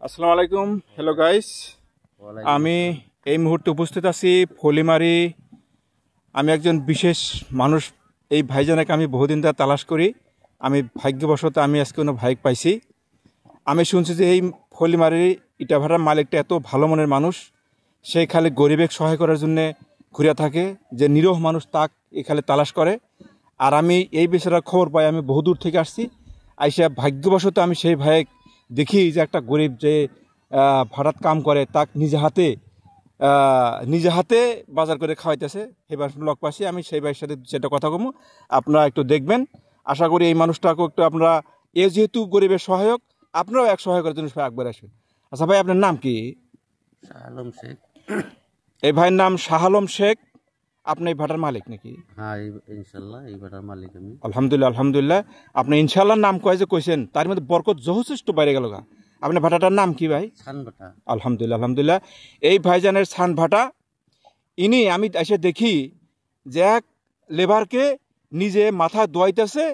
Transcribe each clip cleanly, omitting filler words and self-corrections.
আসসালামু আলাইকুম। Hello guys, আমি এই মুহূর্তে উপস্থিত আছি ফলিমারি। আমি একজন বিশেষ মানুষ। এই ভাইজানাকে আমি বহুদিন ধরে তালাশ করি। আমি ভাগ্যবশত আমি আজকে কোনো ভাইক পাইছি। আমি শুনছি যে এই ফলিমারির ইটাভাটার মালিকটা এত ভালো মনের মানুষ। সেই খালি গরিবের সহায় করার জন্যে ঘুরে থাকে, যে নিরহ মানুষ তাক এখানে তালাশ করে। আর আমি এই বিষয়টার খবর পাই, আমি বহুদূর থেকে আসছি। আইসা ভাগ্যবশত আমি সেই ভাই দেখি যে একটা গরিব যে ভাড়াত কাম করে তাক নিজে হাতে বাজার করে খাওয়াইতেছে। এবার লক পাশে আমি সেই ভাইয়ের সাথে সেটা কথা কমু, আপনারা একটু দেখবেন। আশা করি এই মানুষটাকেও একটু আপনারা, এ যেহেতু গরিবের সহায়ক, আপনারাও এক সহায় করার জন্য একবার আসবেন। আচ্ছা ভাই, আপনার নাম কি? শাহ আলম শেখ। এই ভাইয়ের নাম শাহ আলম শেখ। আপনি এই ভাটার মালিক নাকি? হ্যাঁ, ইনশাল্লাহ এই ভাটার মালিক আমি। আলহামদুলিল্লাহ আলহামদুলিল্লাহ। আপনি ইনশাল্লাহ নাম কয়ে যে কইছেন, তার মধ্যে বরকত যথেষ্ট বাইরে গেল গা। আপনার ভাটাটার নাম কি ভাই? ছান ভাটা। আলহামদুলিল্লাহ আলহামদুলিল্লাহ। এই ভাইজানের ছান ভাটা। ইনি আমি এসে দেখি যে এক লেবারকে নিজে মাথায় দোয়াইতেছে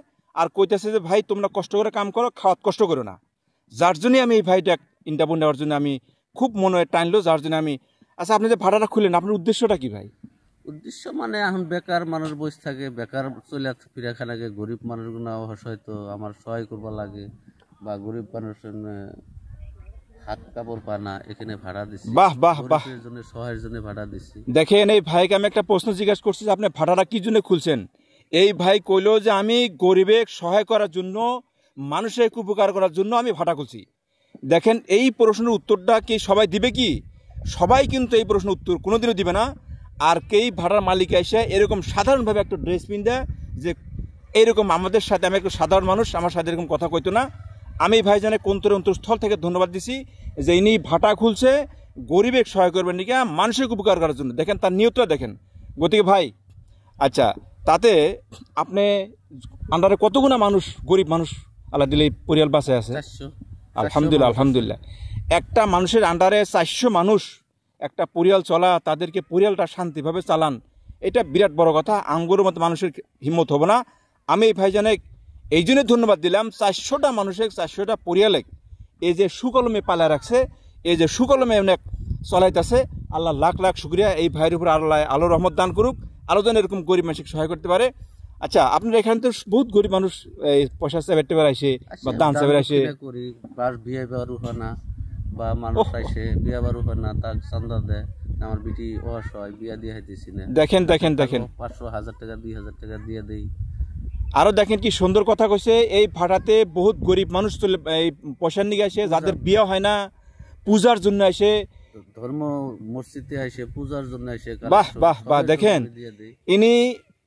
আর কইতেছে যে ভাই তোমরা কষ্ট করে কাম করো, খাওয়াত কষ্ট করো না। যার জন্যই আমি এই ভাইটা ইন্টারভিউ নেওয়ার জন্য আমি খুব মনে টানলো, যার জন্য আমি। আচ্ছা, আপনি যে ভাটাটা খুললেন, আপনার উদ্দেশ্যটা কি ভাই? উদ্দেশ্য মানে এখন বেকার মানুষ বসে থাকে, বেকার চলে ফিরে খানাকে, গরিব মানুষগুলো হয়তো আমার সহায় করবা লাগে, বা গরিব মানুষের হাত কাপড় পায় না, এখানে ভাড়া দিচ্ছি। বাহ বাহ বাহ, জন্য সহায়ের জন্য ভাড়া দিচ্ছি। দেখেন এই ভাইকে আমি একটা প্রশ্ন জিজ্ঞাসা করছি যে আপনি ভাটাটা কি জন্য খুলছেন। এই ভাই কইলো যে আমি গরিবের সহায় করার জন্য, মানুষের উপকার করার জন্য আমি ভাটা খুলছি। দেখেন এই প্রশ্নের উত্তরটা কি সবাই দিবে? কি সবাই কিন্তু এই প্রশ্নের উত্তর কোনোদিনও দিবে না। আর কেই ভাটার মালিক এসে এরকম সাধারণভাবে একটা ড্রেস পিন্ধে যে এইরকম আমাদের সাথে, আমি একটু সাধারণ মানুষ, আমার সাথে এরকম কথা কইতো না। আমি ভাইজানের অন্তরস্থল থেকে ধন্যবাদ দিছি যে ইনি ভাটা খুলছে গরিবের সহায় করবেন নাকি, মানুষের উপকার করার জন্য। দেখেন তার নিয়তটা দেখেন। গতিকে ভাই, আচ্ছা, তাতে আপনি আন্ডারে কতগুনা মানুষ, গরিব মানুষ আল্লাহ দিলে পরিয়াল বাঁচে আছে? আলহামদুলিল্লাহ আলহামদুলিল্লাহ। একটা মানুষের আন্ডারে 400 মানুষ একটা পরিয়াল চলা, তাদেরকে পরিয়ালটা শান্তিভাবে চালান, এটা বিরাট বড় কথা। আঙ্গুরের মতো মানুষের হিম্মত হবে না। আমি এই ভাইজানে এই জন্যই ধন্যবাদ দিলাম, 400টা মানুষের, 400টা পরিয়ালে এই যে সুকলমে পালা রাখছে, এই যে সুকলমে অনেক চলাইতেছে। আল্লাহ লাখ লাখ শুক্রিয়া। এই ভাইয়ের উপর আল্লাহ আলো রহমত দান করুক, আলো যেন এরকম গরিব মানুষকে সহায় করতে পারে। আচ্ছা, আপনার এখানে তো বহুত গরিব মানুষ এই পয়সা সেবেটে বেড়াইছে বা দান সেবে আসে, বিয়ে বারু হয় না, বা মানুষ আইসে বিয়ে বারু হয় না, তার চান্দা দেয়। আমার বিটি অসহায়, বিয়া দিয়ে হাইতেছি না। দেখেন দেখেন দেখেন, 500, 1000 টাকা, 2000 টাকা দিয়ে দেই। আরো দেখেন কি সুন্দর কথা কইছে। এই ভাটাতে বহুত গরিব মানুষ চলে এই পয়সার নিয়ে আসে, যাদের বিয়ে হয় না, পূজার জন্য আসে, ধর্ম মসজিদে আসে, পূজার জন্য আসে। বাহ বাহ বাহ, দেখেন ইনি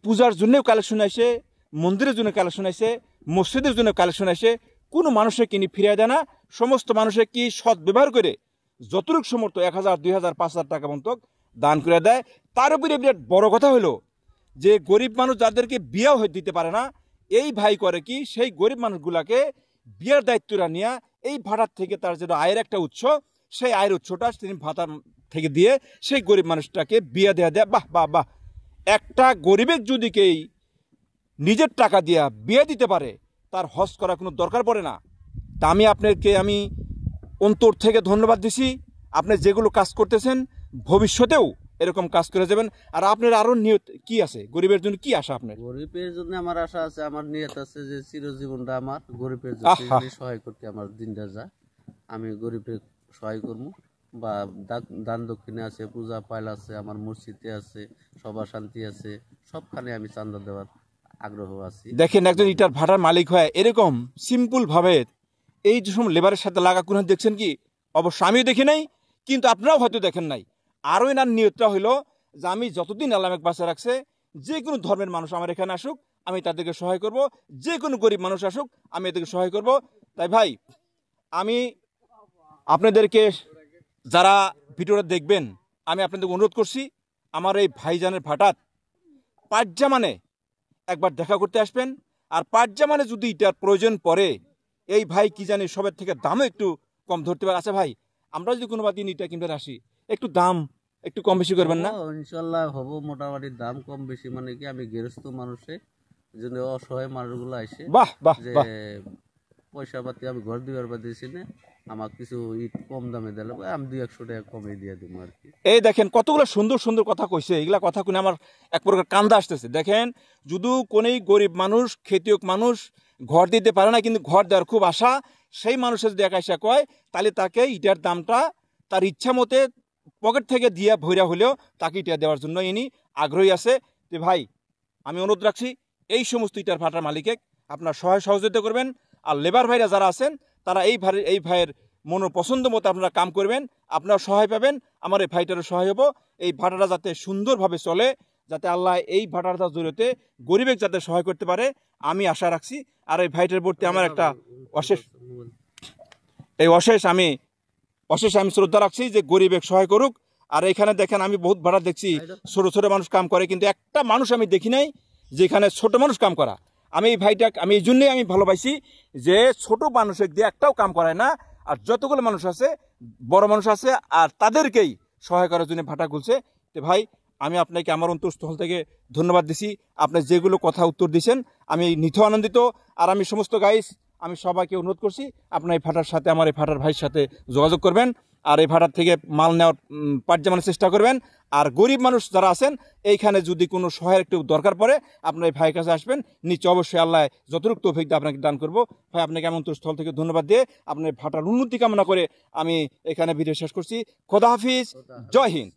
পূজার জন্যও কালেকশন আসে, মন্দিরের জন্য কালেকশন আসে, মসজিদের জন্য কালেকশন আসে। কোনো মানুষে কিনি ফিরিয়ে দেয় না। সমস্ত মানুষের কি সৎ ব্যবহার করে যতটুকু সমর্থ 1000, 2000, 5000 টাকা পর্যন্ত দান করে দেয়। তার উপরে বিরাট বড় কথা হলো যে গরিব মানুষ যাদেরকে বিয়েও হয়ে দিতে পারে না, এই ভাই করে কি সেই গরিব মানুষগুলাকে বিয়ের দায়িত্বটা নিয়ে এই ভাড়ার থেকে তার যেটা আয়ের একটা উৎস, সেই আয়ের উৎসটা তিনি ভাতার থেকে দিয়ে সেই গরিব মানুষটাকে বিয়ে দেয়া দেয়। বাহ বাহ বাহ। একটা গরিবের যদি কেই নিজের টাকা দিয়া বিয়ে দিতে পারে, তার হজ করা কোনো দরকার পড়ে না। তা আমি আপনাকে আমি অন্তর থেকে ধন্যবাদ দিছি। আপনি যেগুলো কাজ করতেছেন ভবিষ্যতেও এরকম কাজ করে যাবেন। আর আপনার আরো নিয়ত কি আছে? গরিবের জন্য কি আশা আপনার? গরিবের জন্য আমার আশা আছে, আমার নিয়ত আছে যে চিরজীবনটা আমার গরিবের জন্য সহায় করতে আমার দিনটা যায়। আমি গরিবের সহায় করবো, বা দান দক্ষিণে আছে, পূজা পাইল আছে, আমার মসজিদে আছে, সবার শান্তি আছে, সবখানে আমি চান্দা দেওয়ার আগ্রহ আছি। দেখেন একজন ইটার ভাটার মালিক হয় এরকম সিম্পল ভাবে এই যে সময় লেবারের সাথে লাগা কোন দেখছেন কি? অবশ্য আমিও দেখি নাই, কিন্তু আপনারাও হয়তো দেখেন নাই। আরও এনার নিয়তটা হইলো যে আমি যতদিন আল্লাহ আমাকে বাঁচা রাখছে, যে কোনো ধর্মের মানুষ আমার এখানে আসুক, আমি তাদেরকে সহায় করব। যে কোনো গরিব মানুষ আসুক, আমি এদেরকে সহায় করব। তাই ভাই, আমি আপনাদেরকে যারা ভিডিওটা দেখবেন, আমি আপনাদেরকে অনুরোধ করছি, আমার এই ভাইজানের ভাটাত পাটজামানে একবার দেখা করতে আসবেন। আর পাটজামানে যদি এটার প্রয়োজন পড়ে, এই ভাই কি জানি সবের থেকে দামও একটু কম ধরতে পারে। আচ্ছা ভাই, আমরা যদি কোনো দিন এটা কিনতে আসি, একটু দাম একটু কম বেশি করবেন না? ইনশাল্লাহ হবো। মোটামুটি দাম কম বেশি মানে কি, আমি গৃহস্থ মানুষের জন্য অসহায় মানুষগুলো আসে, বাহ বাহ যে পয়সা পাতি আমি ঘর দিবার পাচ্ছি না, আমার কিছু ইট কম দামে দিলে আমি 200 টাকা কমে দিয়ে দিব আর কি। এই দেখেন কতগুলো সুন্দর সুন্দর কথা কইছে, এগুলা কথা শুনে আমার এক প্রকার কান্দা আসতেছে। দেখেন যদি কোনো গরিব মানুষ খেতিয়ক মানুষ ঘর দিতে পারে না, কিন্তু ঘর দেওয়ার খুব আশা, সেই মানুষের যদি একাশা কয় তাহলে তাকে ইটার দামটা তার ইচ্ছা মতে পকেট থেকে দিয়ে ভইরা হলেও তাকে ইটা দেওয়ার জন্য ইনি আগ্রহী আছে। তো ভাই আমি অনুরোধ রাখছি এই সমস্ত ইটার ভাটার মালিকে আপনার সহযোগিতা করবেন, আর লেবার ভাইরা যারা আছেন তারা এই ভাইয়ের মনের পছন্দ মতো আপনারা কাম করবেন, আপনারা সহায় পাবেন, আমার এই ভাইটারও সহায় হবো। এই ভাটাটা যাতে সুন্দরভাবে চলে, যাতে আল্লাহ এই ভাটাটার জড়িয়ে গরিবের যাতে সহায় করতে পারে আমি আশা রাখছি। আর এই ভাইটার প্রতি আমার একটা অশেষ আমি শ্রদ্ধা রাখছি যে গরিবের সহায় করুক। আর এখানে দেখেন আমি বহুত ভাড়া দেখছি ছোট ছোট মানুষ কাম করে, কিন্তু একটা মানুষ আমি দেখি নাই যেখানে ছোট মানুষ কাম করা। আমি এই ভাইটা আমি এই জন্যই আমি ভালোবাসি যে ছোট মানুষের দিয়ে একটাও কাম করায় না, আর যতগুলো মানুষ আছে বড় মানুষ আছে আর তাদেরকেই সহায় করার জন্য ভাটা খুলছে। তো ভাই আমি আপনাকে আমার অন্তঃস্থল থেকে ধন্যবাদ দিছি, আপনি যেগুলো কথা উত্তর দিয়েছেন আমি নিথ আনন্দিত। আর আমি সমস্ত গাইস আমি সবাইকে অনুরোধ করছি আপনার এই ভাটার সাথে আমার এই ভাটার ভাইয়ের সাথে যোগাযোগ করবেন, আর এই ভাটার থেকে মাল নেওয়ার পাট জামানোর চেষ্টা করবেন। আর গরিব মানুষ যারা আছেন এইখানে যদি কোনো সহায়ের একটু দরকার পড়ে আপনার এই ভাইয়ের কাছে আসবেন, নিচে অবশ্যই আল্লাহ যতটুকু তৌফিক দিয়ে আপনাকে দান করবো। ভাই আপনাকে অন্তঃস্থল থেকে ধন্যবাদ দিয়ে আপনার ভাটার উন্নতি কামনা করে আমি এখানে ভিডিও শেষ করছি। খোদা হাফিজ, জয় হিন্দ।